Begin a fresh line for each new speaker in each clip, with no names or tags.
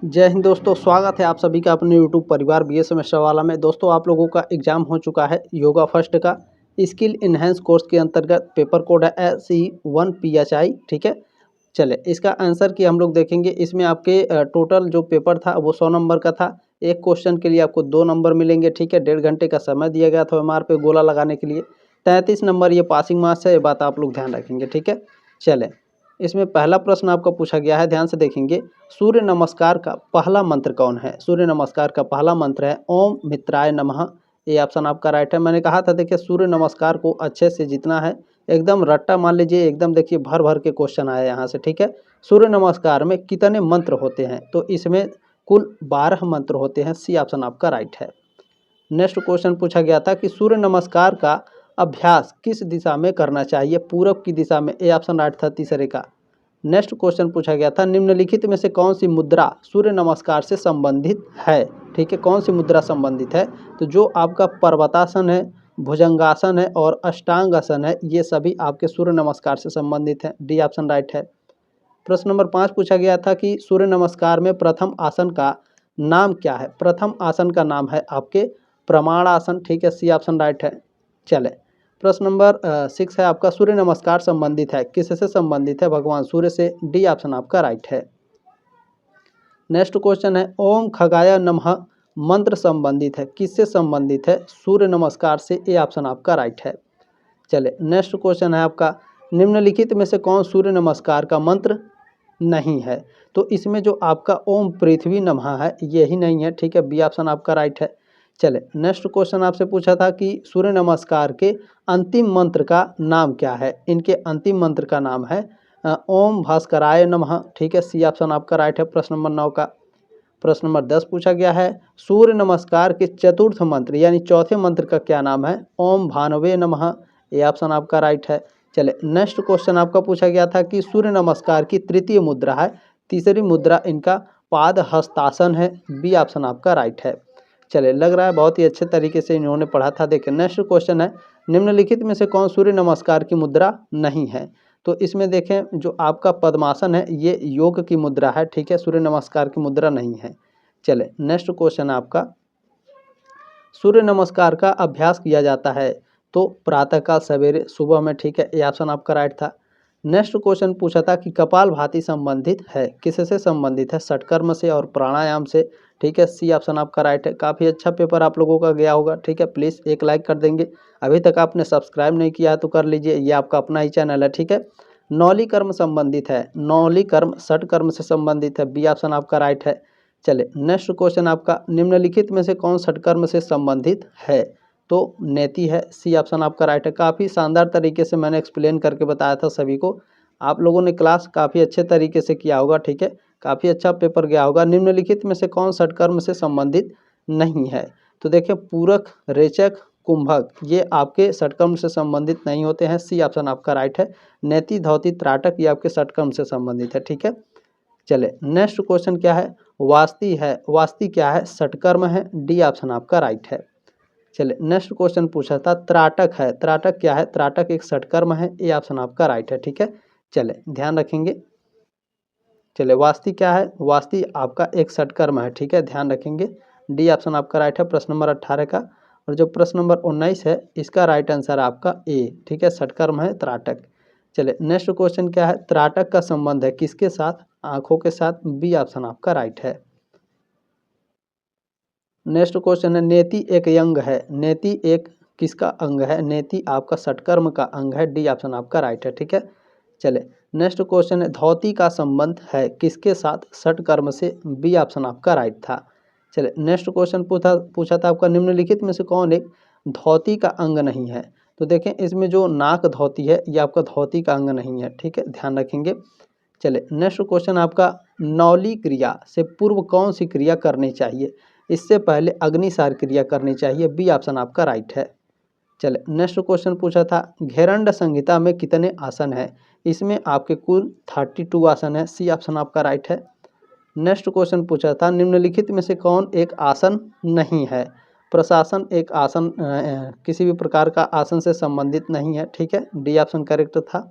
जय हिंद दोस्तों, स्वागत है आप सभी का अपने यूट्यूब परिवार बी एस सेमेस्टर वाला में। दोस्तों आप लोगों का एग्जाम हो चुका है योगा फर्स्ट का स्किल इन्हेंस कोर्स के अंतर्गत। पेपर कोड है SE1PHI। ठीक है, चले इसका आंसर की हम लोग देखेंगे। इसमें आपके टोटल जो पेपर था वो 100 नंबर का था। एक क्वेश्चन के लिए आपको 2 नंबर मिलेंगे। ठीक है, 1.5 घंटे का समय दिया गया था एमआर पे गोला लगाने के लिए। 33 नंबर ये पासिंग मार्क्स है, ये बात आप लोग ध्यान रखेंगे। ठीक है, चले इसमें पहला प्रश्न आपका पूछा गया है, ध्यान से देखेंगे। सूर्य नमस्कार का पहला मंत्र कौन है? सूर्य नमस्कार का पहला मंत्र है ओम मित्राय नमः। ये ऑप्शन आपका राइट है। मैंने कहा था देखिए, सूर्य नमस्कार को अच्छे से जितना है एकदम रट्टा मान लीजिए, एकदम देखिए भर भर के क्वेश्चन आया यहाँ से। ठीक है, सूर्य नमस्कार में कितने मंत्र होते हैं? तो इसमें कुल 12 मंत्र होते हैं। सी ऑप्शन आपका राइट है। नेक्स्ट क्वेश्चन पूछा गया था कि सूर्य नमस्कार का अभ्यास किस दिशा में करना चाहिए? पूरब की दिशा में। ए ऑप्शन राइट था तीसरे का। नेक्स्ट क्वेश्चन पूछा गया था निम्नलिखित में से कौन सी मुद्रा सूर्य नमस्कार से संबंधित है? ठीक है, कौन सी मुद्रा संबंधित है? तो जो आपका पर्वतासन है, भुजंगासन है और अष्टांगासन है, ये सभी आपके सूर्य नमस्कार से संबंधित हैं। डी ऑप्शन राइट है। प्रश्न नंबर 5 पूछा गया था कि सूर्य नमस्कार में प्रथम आसन का नाम क्या है? प्रथम आसन का नाम है आपके प्रमाणासन। ठीक है, सी ऑप्शन राइट है। चले प्रश्न नंबर 6 है आपका, सूर्य नमस्कार संबंधित है किससे संबंधित है? भगवान सूर्य से। डी ऑप्शन आपका राइट है। नेक्स्ट क्वेश्चन है ओम खगाय नमः मंत्र संबंधित है किससे संबंधित है? सूर्य नमस्कार से। ए ऑप्शन आपका राइट है। चले नेक्स्ट क्वेश्चन है आपका, निम्नलिखित में से कौन सूर्य नमस्कार का मंत्र नहीं है? तो इसमें जो आपका ओम पृथ्वी नमः है यही नहीं है। ठीक है, बी ऑप्शन आपका राइट है। चले नेक्स्ट क्वेश्चन आपसे पूछा था कि सूर्य नमस्कार के अंतिम मंत्र का नाम क्या है? इनके अंतिम मंत्र का नाम है ओम भास्कराय नमः। ठीक है, सी ऑप्शन आपका राइट है प्रश्न नंबर 9 का। प्रश्न नंबर 10 पूछा गया है, सूर्य नमस्कार के चतुर्थ मंत्र यानी चौथे मंत्र का क्या नाम है? ओम भानवे नमः। ये ऑप्शन आपका राइट है। चले नेक्स्ट क्वेश्चन आपका पूछा गया था कि सूर्य नमस्कार की तृतीय मुद्रा है, तीसरी मुद्रा इनका पाद हस्तासन है। बी ऑप्शन आपका राइट है। चले लग रहा है बहुत ही अच्छे तरीके से इन्होंने पढ़ा था। देखिए नेक्स्ट क्वेश्चन है, निम्नलिखित में से कौन सूर्य नमस्कार की मुद्रा नहीं है? तो इसमें देखें जो आपका पद्मासन है ये योग की मुद्रा है। ठीक है, सूर्य नमस्कार की मुद्रा नहीं है। चले नेक्स्ट क्वेश्चन आपका, सूर्य नमस्कार का अभ्यास किया जाता है तो प्रातःकाल सवेरे सुबह में। ठीक है, ये ऑप्शन आपका राइट था। नेक्स्ट क्वेश्चन पूछा था कि कपालभाति संबंधित है किससे संबंधित है? षटकर्म से और प्राणायाम से। ठीक है, सी ऑप्शन आपका राइट है। काफ़ी अच्छा पेपर आप लोगों का गया होगा। ठीक है, प्लीज़ एक लाइक कर देंगे। अभी तक आपने सब्सक्राइब नहीं किया है तो कर लीजिए, ये आपका अपना ही चैनल है। ठीक है, नौली कर्म संबंधित है, नौली कर्म षटकर्म से संबंधित है। बी ऑप्शन आपका राइट है। चले नेक्स्ट क्वेश्चन आपका, निम्नलिखित में से कौन षटकर्म से संबंधित है? तो नेति है। सी ऑप्शन आपका राइट है। काफ़ी शानदार तरीके से मैंने एक्सप्लेन करके बताया था सभी को। आप लोगों ने क्लास काफ़ी अच्छे तरीके से किया होगा। ठीक है, काफ़ी अच्छा पेपर गया होगा। निम्नलिखित में से कौन षटकर्म से संबंधित नहीं है? तो देखिए पूरक, रेचक, कुंभक ये आपके षटकर्म से संबंधित नहीं होते हैं। सी ऑप्शन आपका राइट है। नेति, धौती, त्राटक ये आपके षटकर्म से संबंधित है। ठीक है, चले नेक्स्ट क्वेश्चन क्या है, वास्ती है, वास्ती क्या है? षटकर्म है। डी ऑप्शन आपका राइट है। चले नेक्स्ट क्वेश्चन पूछा था त्राटक है, त्राटक क्या है? त्राटक एक षटकर्म है। ए ऑप्शन आपका राइट है। ठीक है, चले ध्यान रखेंगे। चले वास्ती क्या है? वास्ती आपका एक षटकर्म है। ठीक है, ध्यान रखेंगे। डी ऑप्शन आपका राइट है प्रश्न नंबर 18 का। और जो प्रश्न नंबर 19 है इसका राइट आंसर आपका ए। ठीक है, षटकर्म है त्राटक। चले नेक्स्ट क्वेश्चन क्या है, त्राटक का संबंध है किसके साथ? आंखों के साथ। बी ऑप्शन आपका राइट है। नेक्स्ट क्वेश्चन है, नेति एक यंग है, नेति एक किसका अंग है? नेति आपका षटकर्म का अंग है। डी ऑप्शन आपका राइट है। ठीक है, चले नेक्स्ट क्वेश्चन है, धौती का संबंध है किसके साथ? षटकर्म से। बी ऑप्शन आपका राइट था। चले नेक्स्ट क्वेश्चन पूछा था आपका, निम्नलिखित में से कौन एक धौती का अंग नहीं है? तो देखें इसमें जो नाक धौती है ये आपका धौती का अंग नहीं है। ठीक है, ध्यान रखेंगे। चले नेक्स्ट क्वेश्चन आपका, नौली क्रिया से पूर्व कौन सी क्रिया करनी चाहिए? इससे पहले अग्निसार क्रिया करनी चाहिए। बी ऑप्शन आपका राइट है। चले नेक्स्ट क्वेश्चन पूछा था, घेरंड संहिता में कितने आसन हैं? इसमें आपके कुल 32 आसन है। सी ऑप्शन आपका राइट है। नेक्स्ट क्वेश्चन पूछा था, निम्नलिखित में से कौन एक आसन नहीं है? प्रशासन एक आसन किसी भी प्रकार का आसन से संबंधित नहीं है। ठीक है, डी ऑप्शन करेक्ट था।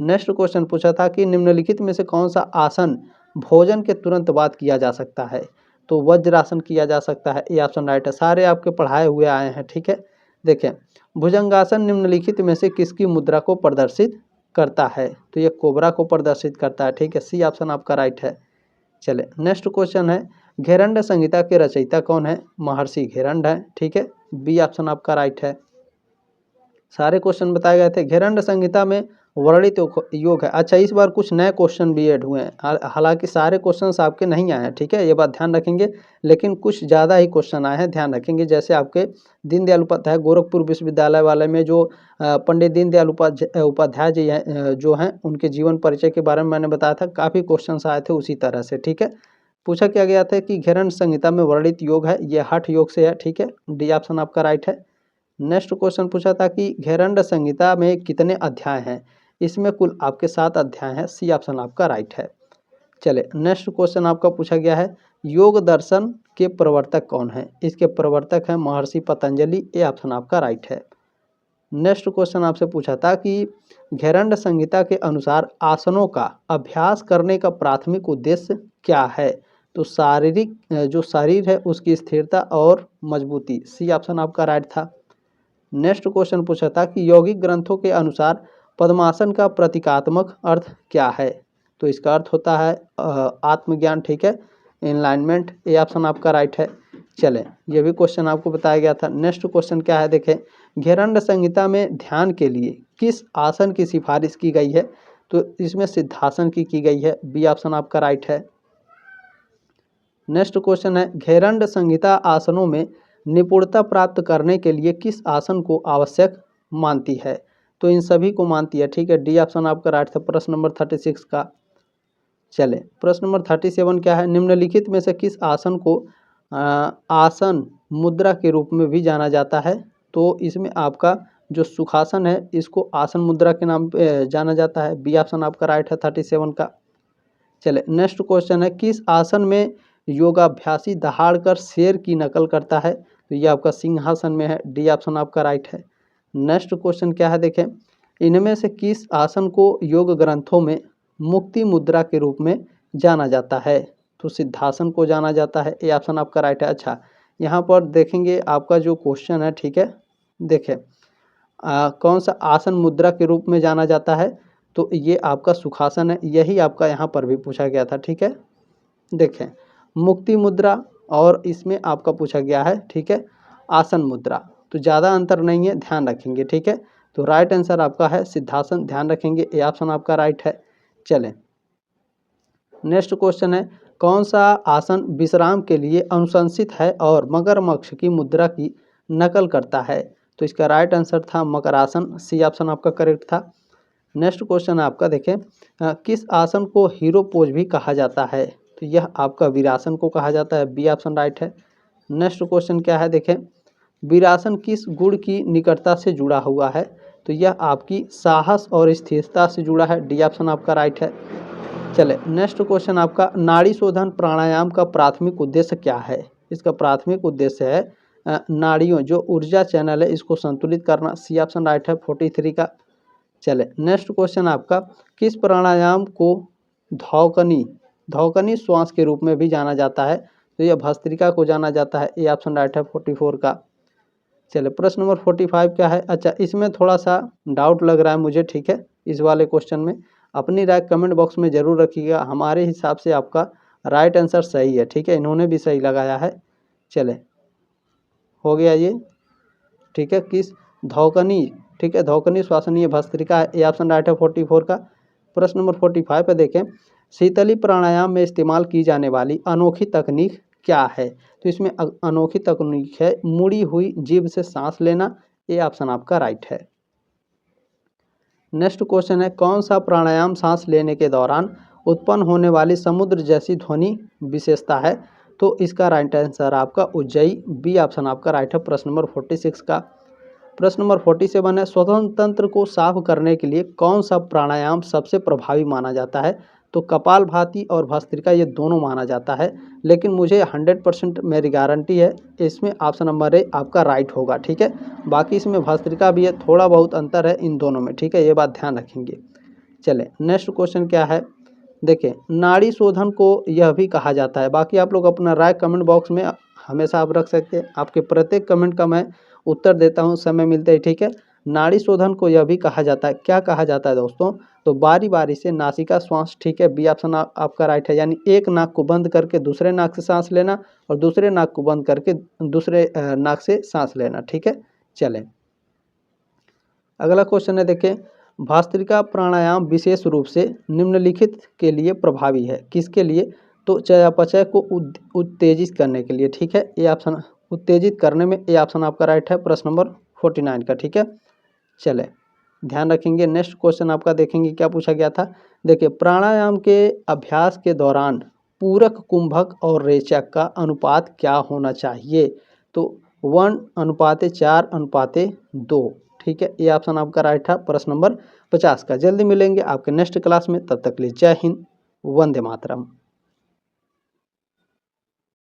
नेक्स्ट क्वेश्चन पूछा था कि निम्नलिखित में से कौन सा आसन भोजन के तुरंत बाद किया जा सकता है? तो वज्रासन किया जा सकता है, ये ऑप्शन राइट है। सारे आपके पढ़ाए हुए आए हैं, ठीक है। देखें, भुजंगासन निम्नलिखित में से किसकी मुद्रा को प्रदर्शित करता है? तो ये कोबरा को प्रदर्शित करता है, ठीक है। सी ऑप्शन आपका राइट है। चले नेक्स्ट क्वेश्चन है, घेरंड संहिता के रचयिता कौन है? महर्षि घेरंड है, ठीक है। बी ऑप्शन आपका राइट है। सारे क्वेश्चन बताए गए थे। घेरंड संहिता में वर्णित योग है। अच्छा, इस बार कुछ नए क्वेश्चन भी ऐड हुए हैं, हालांकि सारे क्वेश्चंस आपके नहीं आए हैं, ठीक है, ये बात ध्यान रखेंगे, लेकिन कुछ ज़्यादा ही क्वेश्चन आए हैं, ध्यान रखेंगे। जैसे आपके दीनदयाल उपाध्याय गोरखपुर विश्वविद्यालय वाले में जो पंडित दीनदयाल उपाध्याय जी जो हैं, उनके जीवन परिचय के बारे में मैंने बताया था, काफ़ी क्वेश्चन आए थे उसी तरह से, ठीक है। पूछा क्या गया था कि घेरंड संहिता में वर्णित योग है, ये हठ योग से है, ठीक है। डी ऑप्शन आपका राइट है। नेक्स्ट क्वेश्चन पूछा था कि घेरंड संहिता में कितने अध्याय हैं? इसमें कुल आपके 7 अध्याय हैं, सी ऑप्शन आपका राइट है। चले नेक्स्ट क्वेश्चन आपका पूछा गया है, योग दर्शन के प्रवर्तक कौन है? इसके प्रवर्तक हैं महर्षि पतंजलि, ये ऑप्शन आपका राइट है। नेक्स्ट क्वेश्चन आपसे पूछा था कि घेरंड संहिता के अनुसार आसनों का अभ्यास करने का प्राथमिक उद्देश्य क्या है? तो शारीरिक जो शरीर है उसकी स्थिरता और मजबूती, सी ऑप्शन आपका राइट था। नेक्स्ट क्वेश्चन पूछा था कि यौगिक ग्रंथों के अनुसार पद्मासन का प्रतीकात्मक अर्थ क्या है? तो इसका अर्थ होता है आत्मज्ञान, ठीक है, एनलाइनमेंट, ये ऑप्शन आपका राइट है। चलें, ये भी क्वेश्चन आपको बताया गया था। नेक्स्ट क्वेश्चन क्या है, देखें, घेरंड संहिता में ध्यान के लिए किस आसन की सिफारिश की गई है? तो इसमें सिद्धासन की गई है, बी ऑप्शन आपका राइट है। नेक्स्ट क्वेश्चन है, घेरंड संहिता आसनों में निपुणता प्राप्त करने के लिए किस आसन को आवश्यक मानती है? तो इन सभी को मानती है, ठीक है। डी ऑप्शन आपका राइट था प्रश्न नंबर 36 का। चले प्रश्न नंबर 37 क्या है, निम्नलिखित में से किस आसन को आसन मुद्रा के रूप में भी जाना जाता है? तो इसमें आपका जो सुखासन है इसको आसन मुद्रा के नाम पे जाना जाता है, बी ऑप्शन आपका राइट है 37 का। चले नेक्स्ट क्वेश्चन है, किस आसन में योगाभ्यासी दहाड़कर शेर की नकल करता है? तो ये आपका सिंहासन में है, डी ऑप्शन आपका राइट है। नेक्स्ट क्वेश्चन क्या है, देखें, इनमें से किस आसन को योग ग्रंथों में मुक्ति मुद्रा के रूप में जाना जाता है? तो सिद्धासन को जाना जाता है, ये ऑप्शन आपका राइट है। अच्छा, यहाँ पर देखेंगे आपका जो क्वेश्चन है, ठीक है, देखें कौन सा आसन मुद्रा के रूप में जाना जाता है? तो ये आपका सुखासन है, यही आपका यहाँ पर भी पूछा गया था, ठीक है। देखें, मुक्ति मुद्रा और इसमें आपका पूछा गया है, ठीक है, आसन मुद्रा, तो ज़्यादा अंतर नहीं है, ध्यान रखेंगे, ठीक है। तो राइट आंसर आपका है सिद्धासन, ध्यान रखेंगे, ये ऑप्शन आपका राइट है। चलें नेक्स्ट क्वेश्चन है, कौन सा आसन विश्राम के लिए अनुशंसित है और मगरमच्छ की मुद्रा की नकल करता है? तो इसका राइट आंसर था मकरासन, सी ऑप्शन आपका करेक्ट था। नेक्स्ट क्वेश्चन आपका देखें, किस आसन को हीरो पोज भी कहा जाता है? तो यह आपका वीरासन को कहा जाता है, बी ऑप्शन राइट है। नेक्स्ट क्वेश्चन क्या है, देखें, वीरासन किस गुण की निकटता से जुड़ा हुआ है? तो यह आपकी साहस और स्थिरता से जुड़ा है, डी ऑप्शन आपका राइट है। चले नेक्स्ट क्वेश्चन आपका, नाड़ी शोधन प्राणायाम का प्राथमिक उद्देश्य क्या है? इसका प्राथमिक उद्देश्य है नाड़ियों जो ऊर्जा चैनल है इसको संतुलित करना, सी ऑप्शन राइट है 43 का। चले नेक्स्ट क्वेश्चन आपका, किस प्राणायाम को धौकनी श्वास के रूप में भी जाना जाता है? तो यह भस्त्रिका को जाना जाता है, ये ऑप्शन राइट है 44 का। चले प्रश्न नंबर 45 क्या है, अच्छा इसमें थोड़ा सा डाउट लग रहा है मुझे, ठीक है, इस वाले क्वेश्चन में अपनी राय कमेंट बॉक्स में ज़रूर रखिएगा, हमारे हिसाब से आपका राइट आंसर सही है, ठीक है, इन्होंने भी सही लगाया है। चले हो गया ये, ठीक है, किस धौकनी, ठीक है, धौकनी श्वासनीय भस्त्रिका है, ये ऑप्शन राइट है 44 का। प्रश्न नंबर 45 पे देखें, शीतली प्राणायाम में इस्तेमाल की जाने वाली अनोखी तकनीक क्या है? तो इसमें अनोखी तकनीक है मुड़ी हुई जीभ से सांस लेना, ये ऑप्शन आपका राइट है। नेक्स्ट क्वेश्चन है, कौन सा प्राणायाम सांस लेने के दौरान उत्पन्न होने वाली समुद्र जैसी ध्वनि विशेषता है? तो इसका राइट आंसर आपका उज्जयी, बी ऑप्शन आपका राइट है प्रश्न नंबर 46 का। प्रश्न नंबर 47 है, श्वसन तंत्र को साफ करने के लिए कौन सा प्राणायाम सबसे प्रभावी माना जाता है? तो कपालभाति और भस्त्रिका ये दोनों माना जाता है, लेकिन मुझे 100% मेरी गारंटी है इसमें ऑप्शन नंबर ए आपका राइट होगा, ठीक है। बाकी इसमें भस्त्रिका भी है, थोड़ा बहुत अंतर है इन दोनों में, ठीक है, ये बात ध्यान रखेंगे। चले नेक्स्ट क्वेश्चन क्या है, देखिए नाड़ी शोधन को यह भी कहा जाता है। बाकी आप लोग अपना राय कमेंट बॉक्स में हमेशा आप रख सकते हैं। आपके प्रत्येक कमेंट का मैं उत्तर देता हूँ समय मिलते ही, ठीक है। नाड़ी शोधन को यह भी कहा जाता है, क्या कहा जाता है दोस्तों, तो बारी बारी से नासिका श्वास, ठीक है, बी ऑप्शन आपका राइट है। यानी एक नाक को बंद करके दूसरे नाक से सांस लेना और दूसरे नाक को बंद करके दूसरे नाक से सांस लेना, ठीक है। चलें अगला क्वेश्चन है, देखिए भस्त्रिका प्राणायाम विशेष रूप से निम्नलिखित के लिए प्रभावी है। किसके लिए, तो चयापचय को उत्तेजित करने के लिए, ठीक है। ए ऑप्शन उत्तेजित करने में ए ऑप्शन आपका राइट है, प्रश्न नंबर 49 का, ठीक है। चले ध्यान रखेंगे। नेक्स्ट क्वेश्चन आपका देखेंगे क्या पूछा गया था। देखिए प्राणायाम के अभ्यास के दौरान पूरक, कुंभक और रेचक का अनुपात क्या होना चाहिए, तो 1:4:2, ठीक है। ये ऑप्शन आपका राइट था, प्रश्न नंबर 50 का। जल्दी मिलेंगे आपके नेक्स्ट क्लास में, तब तक के लिए जय हिंद, वंदे मातरम।